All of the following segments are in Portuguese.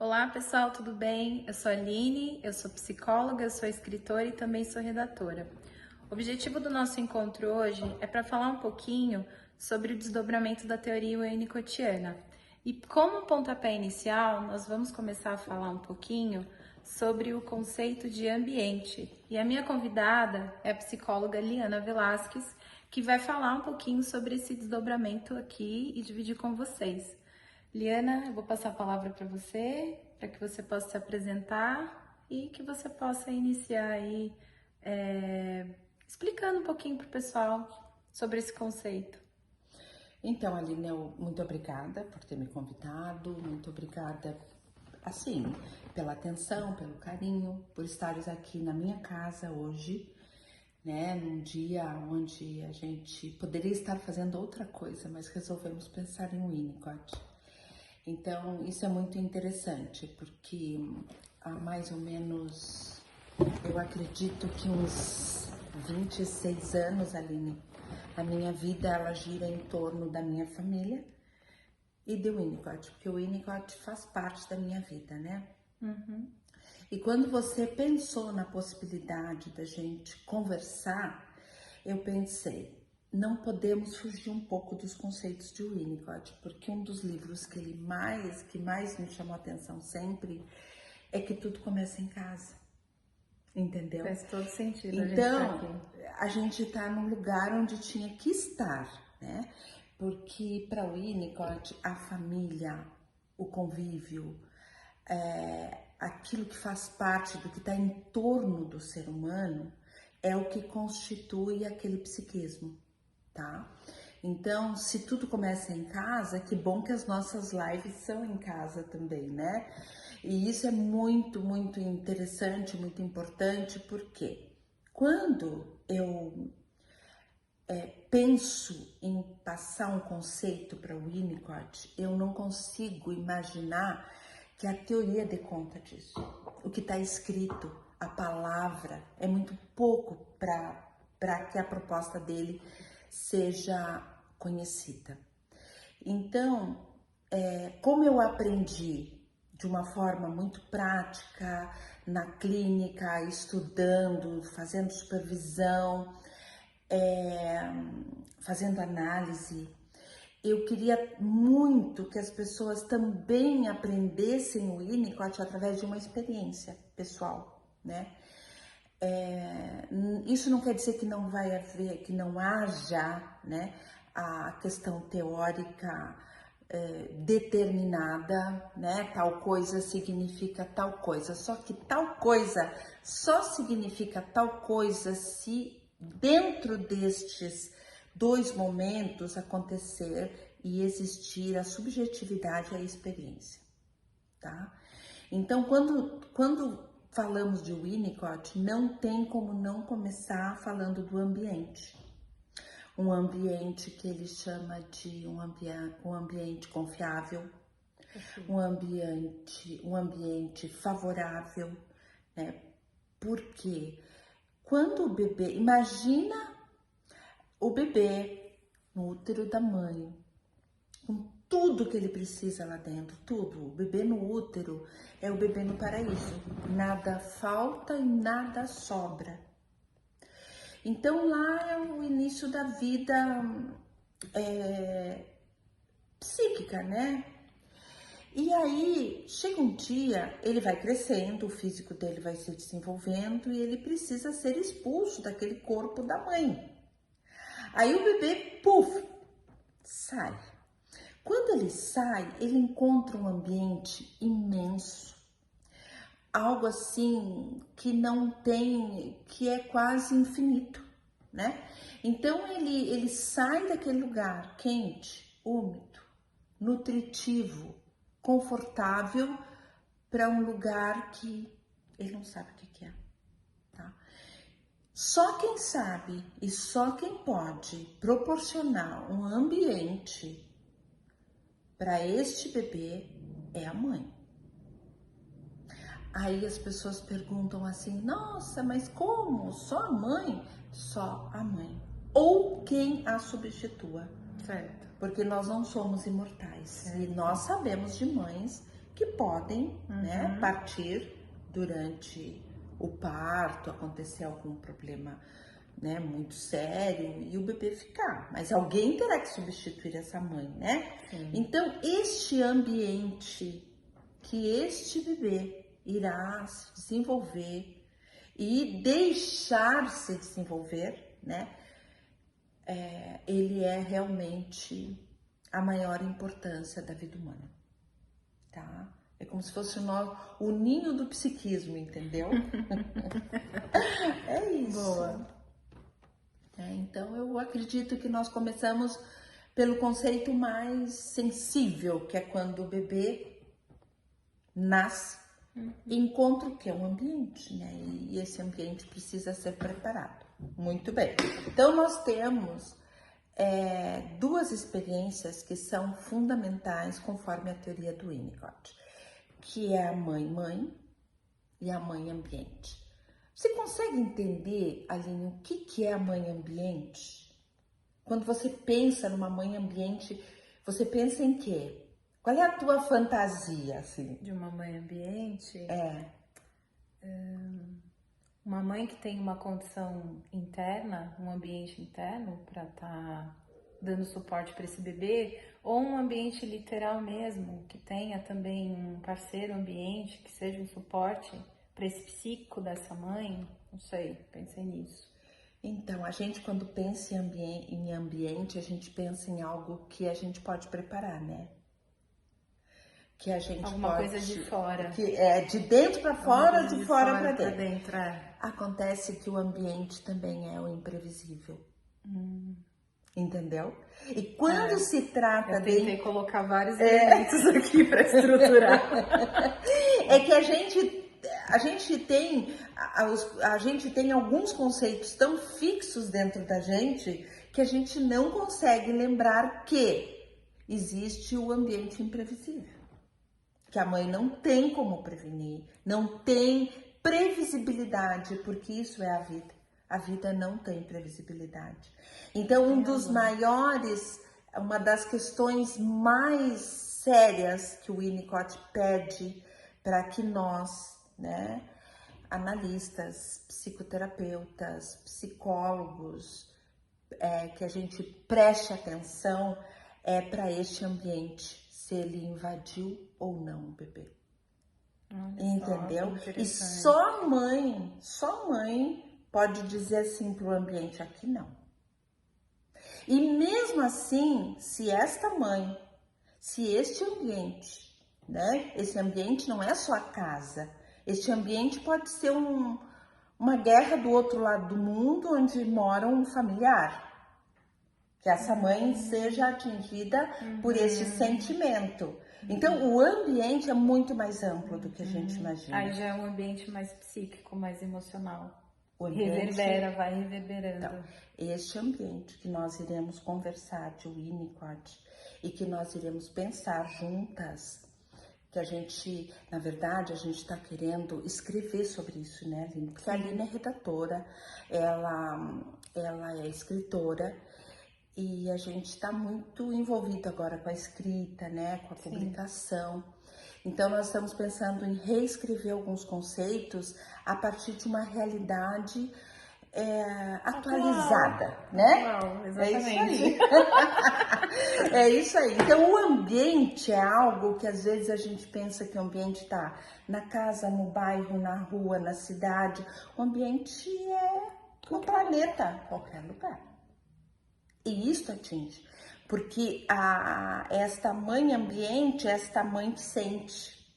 Olá pessoal, tudo bem? Eu sou a Aline, eu sou psicóloga, eu sou escritora e também sou redatora. O objetivo do nosso encontro hoje é para falar um pouquinho sobre o desdobramento da teoria winnicottiana. E como pontapé inicial, nós vamos começar a falar um pouquinho sobre o conceito de ambiente. E a minha convidada é a psicóloga Liana Velasquez, que vai falar um pouquinho sobre esse desdobramento aqui e dividir com vocês. Liana, eu vou passar a palavra para você, para que você possa se apresentar e que você possa iniciar aí explicando um pouquinho para o pessoal sobre esse conceito. Então, Aline, muito obrigada por ter me convidado, muito obrigada, assim, pela atenção, pelo carinho, por estares aqui na minha casa hoje, né, num dia onde a gente poderia estar fazendo outra coisa, mas resolvemos pensar em Winnicott. Então, isso é muito interessante, porque há mais ou menos, eu acredito que uns 26 anos, Aline, a minha vida ela gira em torno da minha família e de Winnicott, porque o Winnicott faz parte da minha vida, né? Uhum. E quando você pensou na possibilidade da gente conversar, eu pensei, não podemos fugir um pouco dos conceitos de Winnicott, porque um dos livros que mais me chamou a atenção sempre é que tudo começa em casa, entendeu? Faz todo sentido Então, a gente tá num lugar onde tinha que estar, né? Porque para Winnicott, a família, o convívio, aquilo que faz parte do que está em torno do ser humano é o que constitui aquele psiquismo, tá? Então, se tudo começa em casa, que bom que as nossas lives são em casa também, né? E isso é muito, muito interessante, muito importante, porque quando eu penso em passar um conceito para o Winnicott, eu não consigo imaginar que a teoria dê conta disso. O que está escrito, a palavra, é muito pouco para que a proposta dele seja conhecida. Então, como eu aprendi de uma forma muito prática, na clínica, estudando, fazendo supervisão, fazendo análise, eu queria muito que as pessoas também aprendessem o Winnicott através de uma experiência pessoal, né? Isso não quer dizer que não vai haver, que não haja, né, a questão teórica determinada, né? Tal coisa significa tal coisa. Só que tal coisa só significa tal coisa se dentro destes dois momentos acontecer e existir a subjetividade e a experiência, tá? Então, quando falamos de Winnicott, não tem como não começar falando do ambiente. Um ambiente que ele chama de um ambiente confiável, um ambiente favorável, né? Porque quando o bebê, imagina o bebê no útero da mãe, com tudo que ele precisa lá dentro, tudo. O bebê no útero é o bebê no paraíso. Nada falta e nada sobra. Então lá é o início da vida psíquica, né? E aí, chega um dia, ele vai crescendo, o físico dele vai se desenvolvendo e ele precisa ser expulso daquele corpo da mãe. Aí o bebê, puf, sai. Quando ele sai, ele encontra um ambiente imenso. Algo assim que não tem, que é quase infinito, né? Então ele sai daquele lugar quente, úmido, nutritivo, confortável para um lugar que ele não sabe o que é, tá? Só quem sabe e só quem pode proporcionar um ambiente para este bebê é a mãe. Aí as pessoas perguntam assim, nossa, mas como? Só a mãe? Só a mãe. Ou quem a substitua. Certo. Porque nós não somos imortais. E nós sabemos de mães que podem, né, partir durante o parto, acontecer algum problema, né, muito sério e o bebê ficar. Mas alguém terá que substituir essa mãe, né? Sim. Então, este ambiente que este bebê irá se desenvolver e deixar se desenvolver, né? Ele é realmente a maior importância da vida humana, tá? É como se fosse o ninho do psiquismo, entendeu? É isso. Boa. Então, eu acredito que nós começamos pelo conceito mais sensível, que é quando o bebê nasce e encontra o que é um ambiente, né? E esse ambiente precisa ser preparado. Muito bem. Então, nós temos duas experiências que são fundamentais conforme a teoria do Winnicott, que é a mãe-mãe e a mãe-ambiente. Você consegue entender, Aline, o que é a mãe-ambiente? Quando você pensa numa mãe-ambiente, você pensa em quê? Qual é a tua fantasia, assim? De uma mãe ambiente? É. Uma mãe que tem uma condição interna, um ambiente interno para estar dando suporte para esse bebê, ou um ambiente literal mesmo, que tenha também um parceiro ambiente, que seja um suporte para esse psíquico dessa mãe. Não sei, pensei nisso. Então, a gente quando pensa em ambiente, a gente pensa em algo que a gente pode preparar, né? Que a gente alguma coisa de fora. Que é de dentro para fora, de fora para dentro. É. Acontece que o ambiente também é o imprevisível. Entendeu? E quando se trata eu tentei colocar vários elementos aqui para estruturar. É que a gente tem alguns conceitos tão fixos dentro da gente que a gente não consegue lembrar que existe o ambiente imprevisível. Que a mãe não tem como prevenir, não tem previsibilidade, porque isso é a vida. A vida não tem previsibilidade. Então, uma das questões mais sérias que o Winnicott pede para que nós, né, analistas, psicoterapeutas, psicólogos, que a gente preste atenção para este ambiente, se ele invadiu ou não o bebê. Entendeu? E só mãe pode dizer assim pro ambiente, aqui não. E mesmo assim, se este ambiente, né? Esse ambiente não é só a casa. Este ambiente pode ser uma guerra do outro lado do mundo, onde mora um familiar. Que essa mãe seja atingida por esse sentimento. Então, o ambiente é muito mais amplo do que a gente imagina. Aí já é um ambiente mais psíquico, mais emocional. Vai reverberando. Então, este ambiente que nós iremos conversar de Winnicott e que nós iremos pensar juntas, que a gente, na verdade, a gente está querendo escrever sobre isso, né, Aline? Porque a Aline é redatora, ela é escritora, e a gente está muito envolvido agora com a escrita, né, com a publicação. Então, nós estamos pensando em reescrever alguns conceitos a partir de uma realidade atualizada, né? Atual, exatamente. É isso aí. Então, o ambiente é algo que às vezes a gente pensa que o ambiente está na casa, no bairro, na rua, na cidade. O ambiente é no planeta, qualquer lugar. E isso atinge, porque esta mãe ambiente, esta mãe que sente,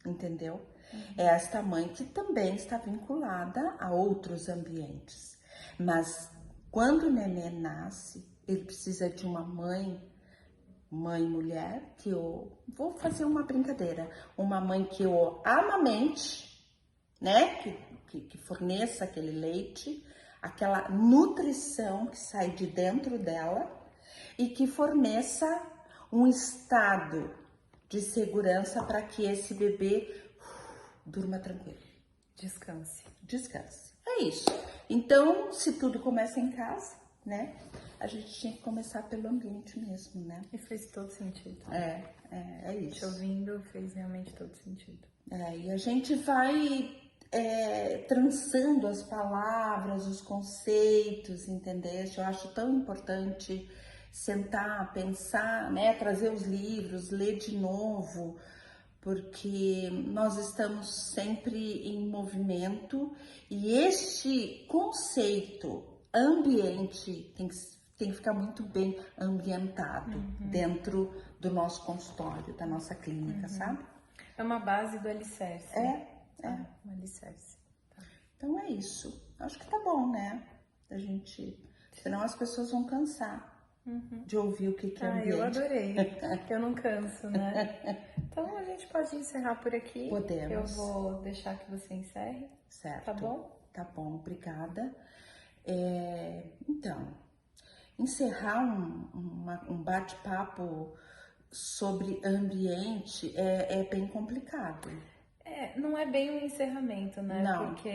entendeu? É esta mãe que também está vinculada a outros ambientes. Mas quando o nenê nasce, ele precisa de uma mãe mulher, que vou fazer uma brincadeira, uma mãe que o amamente, né? Que forneça aquele leite, aquela nutrição que sai de dentro dela e que forneça um estado de segurança para que esse bebê durma tranquilo. Descanse. É isso. Então, se tudo começa em casa, né? a gente tinha que começar pelo ambiente mesmo, né? E fez todo sentido. É Te isso. ouvindo fez realmente todo sentido. E a gente vai trançando as palavras, os conceitos, entendeu? Eu acho tão importante sentar, pensar, né? Trazer os livros, ler de novo, porque nós estamos sempre em movimento e este conceito ambiente tem que ficar muito bem ambientado dentro do nosso consultório, da nossa clínica, sabe? É uma base do alicerce. Um alicerce. Tá. Então é isso. Acho que tá bom, né? A gente, senão as pessoas vão cansar de ouvir o que é ambiente. Eu adorei. Eu não canso, né? Então a gente pode encerrar por aqui. Podemos. Eu vou deixar que você encerre. Certo. Tá bom? Tá bom, obrigada. Então, encerrar um bate-papo sobre ambiente é bem complicado. Não é bem um encerramento, né? Não. Porque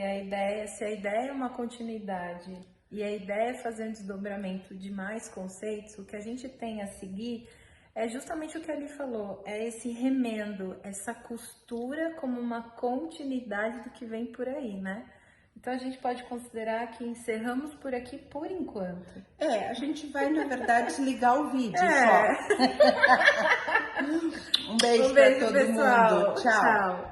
se a ideia é uma continuidade e a ideia é fazer um desdobramento de mais conceitos, o que a gente tem a seguir é justamente o que a Ali falou, é esse remendo, essa costura como uma continuidade do que vem por aí, né? Então a gente pode considerar que encerramos por aqui por enquanto. A gente vai, na verdade, desligar o vídeo só. Um beijo para todo pessoal. mundo. Tchau.